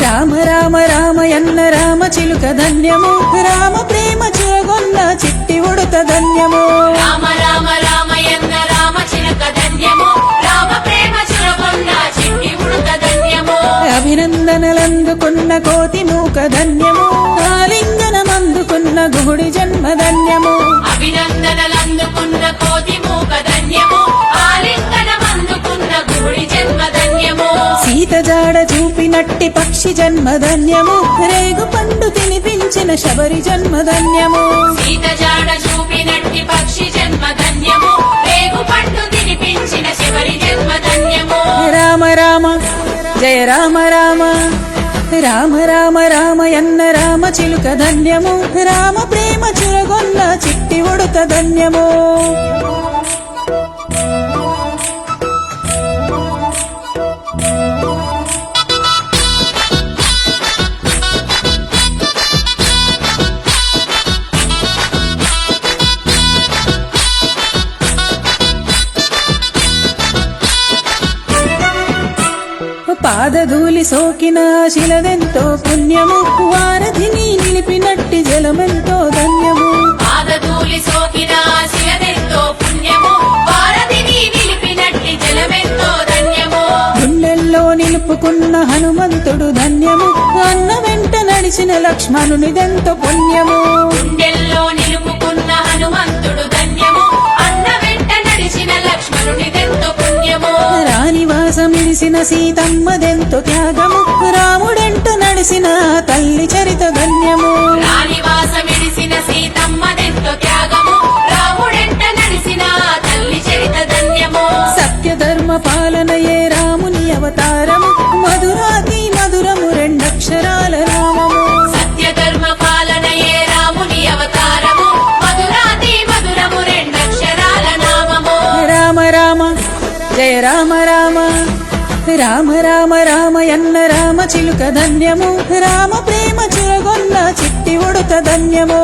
రామ రామ రామయన్న రామ చిలుక ధన్యము రామ ప్రేమ చురగొన్న చిట్టి ఉడుత ధన్యము రామ రామ రామయన్న రామ చిలుక ధన్యము రామ ప్రేమ చురగొన్న చిట్టి ఉడుత ధన్యము అభినందనలందుకున్న కోతి మూక ధన్యము ఆలింగనమందుకున్న గుహుడి జన్మ ధన్యము అభినందనలందుకున్న కోతి మూక ధన్యము ఆలింగనమందుకున్న గుహుడి జన్మ ధన్యము సీత జాడ చూపినట్టి పక్షి జన్మ ధన్యము రేగు పండు తినిపించిన శబరి జన్మ ధన్యము సీత జాడ చూపినట్టి పక్షి జన్మ ధన్యము రేగు పండు తినిపించిన శబరి జన్మ ధన్యము రామ రామ జయ రామ రామ రామ రామ రామయన్న రామ చిలుక ధన్యము రామ ప్రేమ చురగొన్న చిట్టి ఉడుత ధన్యము పాదధూళి సోకిన శిలదెంతో పుణ్యము వారధిని నిలిపినట్టి జలమెంతో ధన్యము పాదధూళి సోకిన శిలదెంతో పుణ్యము వారధిని నిలిపినట్టి జలమెంతో ధన్యము గుండెల్లో నిలుపుకున్న హనుమంతుడు ధన్యము అన్న వెంట నడిచిన లక్ష్మణునిదెంతో పుణ్యము గుండెల్లో నిలుపుకున్న హనుమంతుడు ధన్యము అన్న వెంట నడిచిన లక్ష్మణునిదెంతో పుణ్యము రానివాసమిడిసిన సీతమ్మదెంతో త్యాగము రాముడెంట నడిసిన తల్లి చరిత ధన్యము రానివాసమిడిసిన సీతమ్మదెంతో త్యాగము రాముడెంట నడిసిన తల్లి చరిత ధన్యము సత్యధర్మ పాలనయే రాముని అవతారము మధురాతి మధురము రెండక్షరాల నామము సత్యధర్మ పాలనయే రాముని అవతారము మధురాతి మధురము రెండక్షరాల నామము రామ రామ జయ రామ రామ రామ రామ రామయన్న రామ చిలుక ధన్యము రామ ప్రేమ చురగొన్న చిట్టి ఉడుత ధన్యము